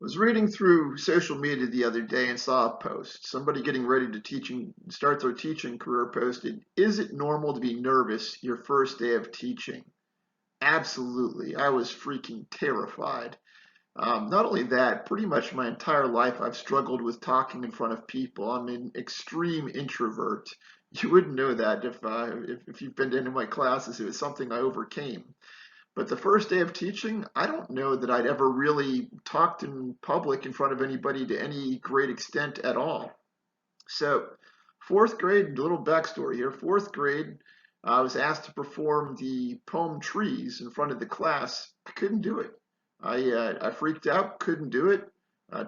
Was reading through social media the other day and saw a post. Somebody getting ready to start their teaching career posted, "Is it normal to be nervous your first day of teaching?" Absolutely. I was freaking terrified. Not only that, pretty much my entire life I've struggled with talking in front of people. I'm an extreme introvert. You wouldn't know that if you've been to any of my classes. It was something I overcame. But the first day of teaching, I don't know that I'd ever really talked in public in front of anybody to any great extent at all. So, fourth grade, a little backstory here. Fourth grade, I was asked to perform the poem Trees in front of the class. I couldn't do it. I freaked out, couldn't do it.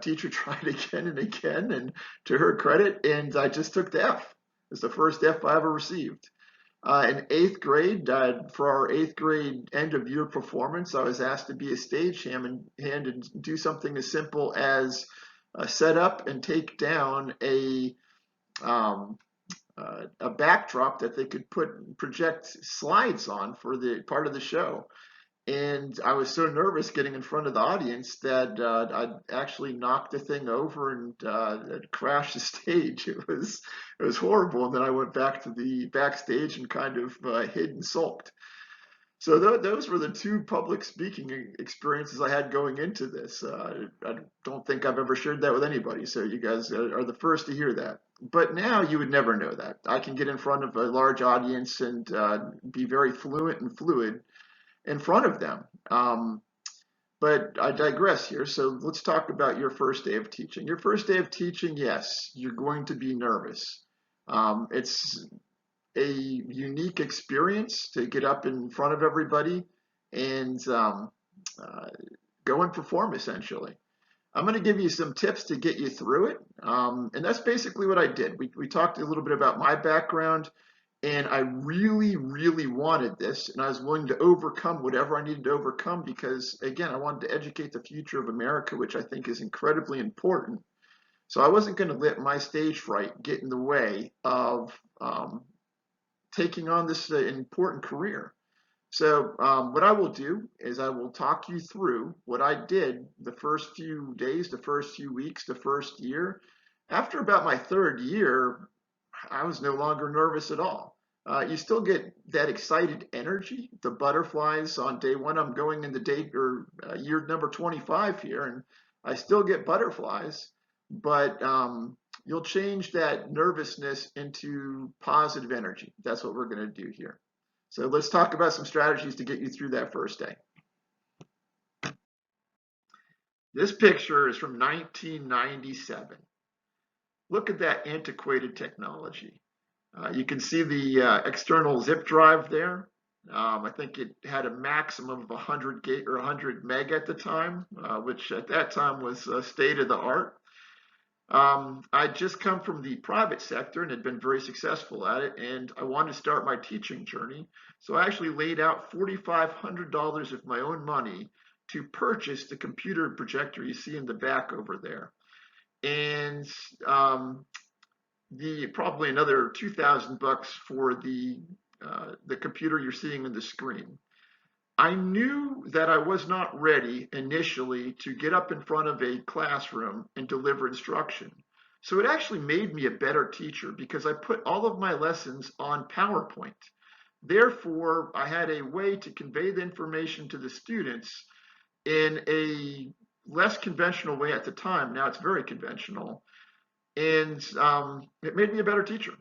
Teacher tried again and again, and to her credit, and I just took the F. It's the first F I ever received. In eighth grade, for our eighth grade end of year performance, I was asked to be a stagehand and do something as simple as set up and take down um, a backdrop that they could project slides on for the part of the show. And I was so nervous getting in front of the audience that I actually knocked the thing over and crashed the stage. It was horrible. And then I went back to the backstage and kind of hid and sulked. So those were the two public speaking experiences I had going into this. I don't think I've ever shared that with anybody. So you guys are the first to hear that. But now you would never know that. I can get in front of a large audience and be very fluent and fluid in front of them. But I digress here. So let's talk about your first day of teaching. Your first day of teaching, yes, you're going to be nervous. It's a unique experience to get up in front of everybody and uh, go and perform essentially. I'm going to give you some tips to get you through it. And that's basically what I did. We talked a little bit about my background, and I really, really wanted this, and I was willing to overcome whatever I needed to overcome because, again, I wanted to educate the future of America, which I think is incredibly important. So I wasn't going to let my stage fright get in the way of taking on this important career. So what I will do is I will talk you through what I did the first few days, the first few weeks, the first year. After about my third year, I was no longer nervous at all. You still get that excited energy, the butterflies on day one. I'm going into year number 25 here, and I still get butterflies, but you'll change that nervousness into positive energy. That's what we're going to do here. So let's talk about some strategies to get you through that first day. This picture is from 1997. Look at that antiquated technology. You can see the external zip drive there. I think it had a maximum of 100 gig or 100 meg at the time, which at that time was state of the art. I'd just come from the private sector and had been very successful at it, and I wanted to start my teaching journey. So I actually laid out $4,500 of my own money to purchase the computer projector you see in the back over there. And the probably another 2,000 bucks for the computer you're seeing on the screen. I knew that I was not ready initially to get up in front of a classroom and deliver instruction. So it actually made me a better teacher because I put all of my lessons on PowerPoint. Therefore, I had a way to convey the information to the students in a less conventional way at the time. Now it's very conventional. And it made me a better teacher.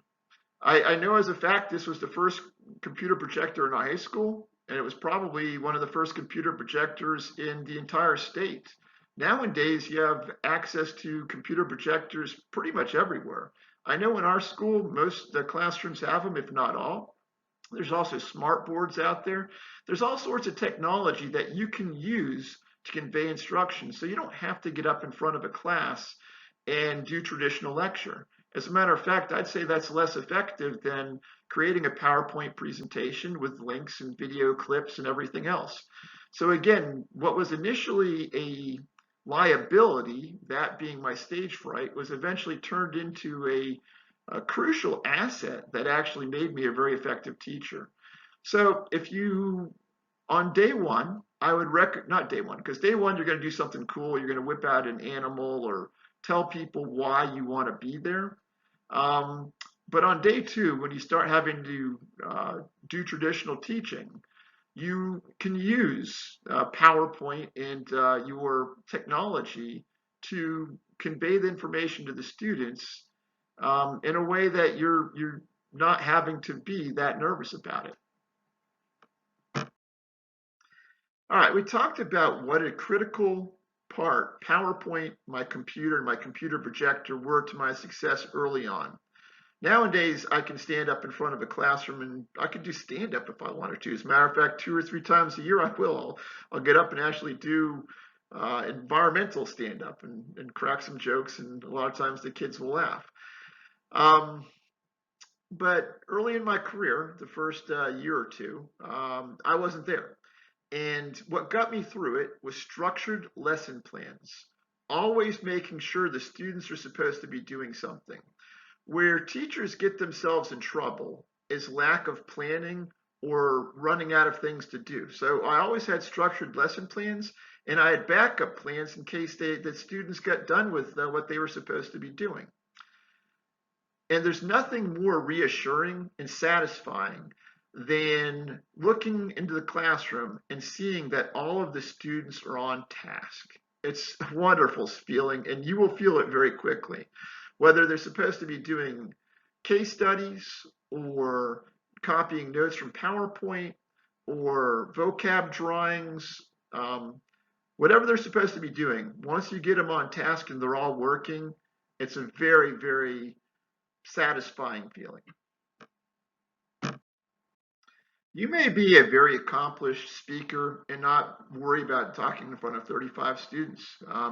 I know as a fact this was the first computer projector in our high school, and it was probably one of the first computer projectors in the entire state. Nowadays, you have access to computer projectors pretty much everywhere. I know in our school, most of the classrooms have them, if not all. There's also smart boards out there. There's all sorts of technology that you can use to convey instruction. So you don't have to get up in front of a class and do traditional lecture. As a matter of fact, I'd say that's less effective than creating a PowerPoint presentation with links and video clips and everything else. So again, what was initially a liability, that being my stage fright, was eventually turned into a crucial asset that actually made me a very effective teacher. So if you On day one, I would not day one, because day one you're going to do something cool. You're going to whip out an animal or tell people why you want to be there. Um, but on day two, when you start having to do traditional teaching, you can use PowerPoint and your technology to convey the information to the students in a way that you're not having to be that nervous about it. All right, we talked about what a critical part PowerPoint, my computer, and my computer projector were to my success early on. Nowadays, I can stand up in front of a classroom and I can do stand up if I wanted to. As a matter of fact, 2 or 3 times a year I will. I'll get up and actually do environmental stand up and crack some jokes, and a lot of times the kids will laugh. But early in my career, the first year or two, I wasn't there. And what got me through it was structured lesson plans, always making sure the students are supposed to be doing something. Where teachers get themselves in trouble is lack of planning or running out of things to do. So I always had structured lesson plans, and I had backup plans in case the students got done with what they were supposed to be doing. And there's nothing more reassuring and satisfying than looking into the classroom and seeing that all of the students are on task. It's a wonderful feeling, and you will feel it very quickly. Whether they're supposed to be doing case studies or copying notes from PowerPoint or vocab drawings, whatever they're supposed to be doing, once you get them on task and they're all working, it's a very, very satisfying feeling. You may be a very accomplished speaker and not worry about talking in front of 35 students.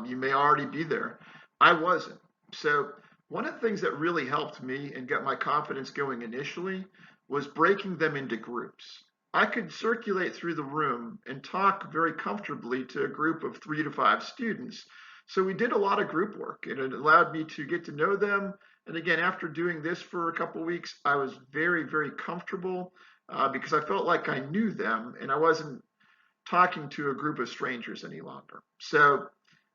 You may already be there. I wasn't. So one of the things that really helped me and got my confidence going initially was breaking them into groups. I could circulate through the room and talk very comfortably to a group of 3 to 5 students. So we did a lot of group work, and it allowed me to get to know them. And again, after doing this for a couple of weeks, I was very, very comfortable because I felt like I knew them and I wasn't talking to a group of strangers any longer. So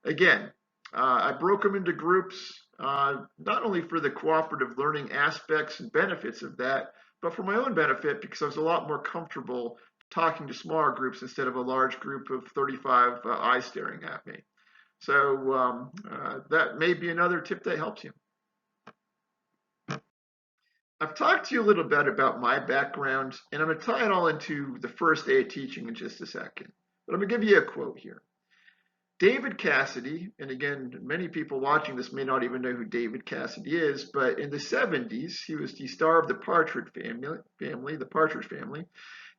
again, I broke them into groups, not only for the cooperative learning aspects and benefits of that, but for my own benefit because I was a lot more comfortable talking to smaller groups instead of a large group of 35 eyes staring at me. So that may be another tip that helps you. I've talked to you a little bit about my background, and I'm going to tie it all into the first day of teaching in just a second. But I'm going to give you a quote here. David Cassidy, and again, many people watching this may not even know who David Cassidy is, but in the 70s, he was the star of the Partridge Family,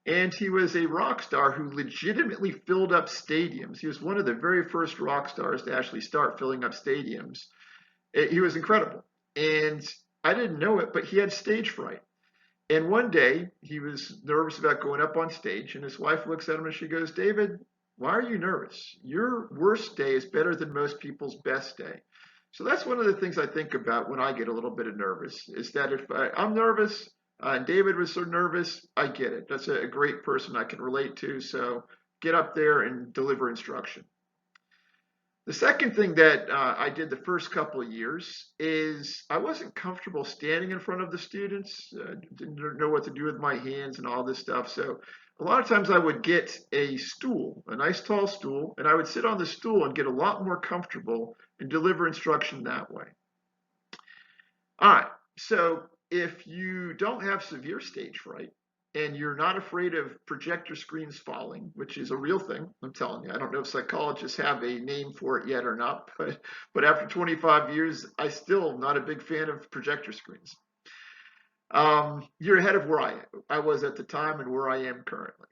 and he was a rock star who legitimately filled up stadiums. He was one of the very first rock stars to actually start filling up stadiums. He was incredible. And I didn't know it, but he had stage fright. And one day he was nervous about going up on stage, and his wife looks at him and she goes, "David, why are you nervous? Your worst day is better than most people's best day." So that's one of the things I think about when I get a little bit of nervous, is that if I'm nervous, and David was so nervous, I get it. That's a great person I can relate to. So get up there and deliver instruction. The second thing that I did the first couple of years is I wasn't comfortable standing in front of the students, didn't know what to do with my hands and all this stuff. So a lot of times I would get a stool, a nice tall stool, and I would sit on the stool and get a lot more comfortable and deliver instruction that way. All right, so if you don't have severe stage fright, and you're not afraid of projector screens falling, which is a real thing, I'm telling you. I don't know if psychologists have a name for it yet or not, but after 25 years, I still am not a big fan of projector screens. You're ahead of where I was at the time and where I am currently.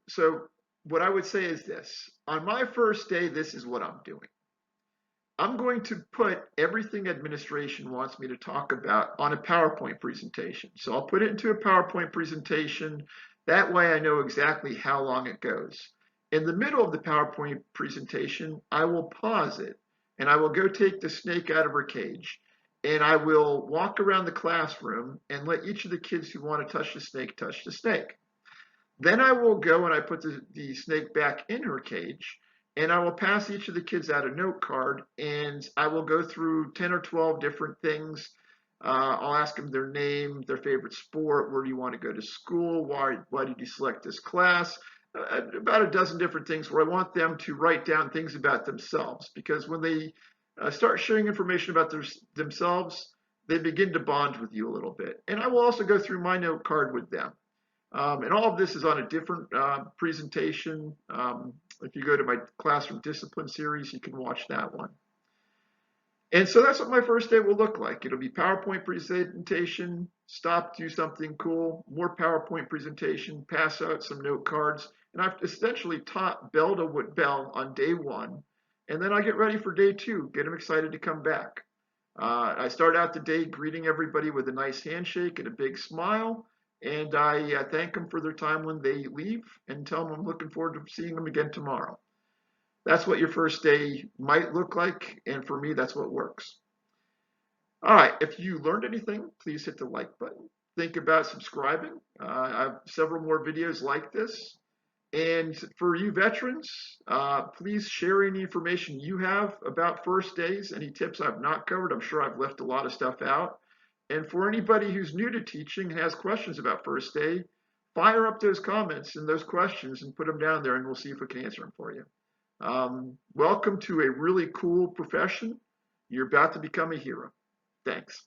So what I would say is this. On my first day, this is what I'm doing. I'm going to put everything administration wants me to talk about on a PowerPoint presentation. So I'll put it into a PowerPoint presentation. That way I know exactly how long it goes. In the middle of the PowerPoint presentation, I will pause it and I will go take the snake out of her cage. and I will walk around the classroom and let each of the kids who want to touch the snake. Then I will go and I put the snake back in her cage, and I will pass each of the kids out a note card, and I will go through 10 or 12 different things. I'll ask them their name, their favorite sport, where do you want to go to school, why did you select this class, about a dozen different things where I want them to write down things about themselves, because when they start sharing information about themselves, they begin to bond with you a little bit. And I will also go through my note card with them. And all of this is on a different presentation. If you go to my Classroom Discipline series, you can watch that one. And so that's what my first day will look like. It'll be PowerPoint presentation, stop, do something cool, more PowerPoint presentation, pass out some note cards. And I've essentially taught bell to bell on day one. And then I get ready for day two, get them excited to come back. I start out the day greeting everybody with a nice handshake and a big smile. And I thank them for their time when they leave and tell them I'm looking forward to seeing them again tomorrow. That's what your first day might look like, and for me, that's what works. All right, if you learned anything, please hit the like button. Think about subscribing. I have several more videos like this. And for you veterans, please share any information you have about first days, any tips I've not covered. I'm sure I've left a lot of stuff out. And for anybody who's new to teaching and has questions about first day, fire up those comments and those questions and put them down there, and we'll see if we can answer them for you. Welcome to a really cool profession. You're about to become a hero. Thanks.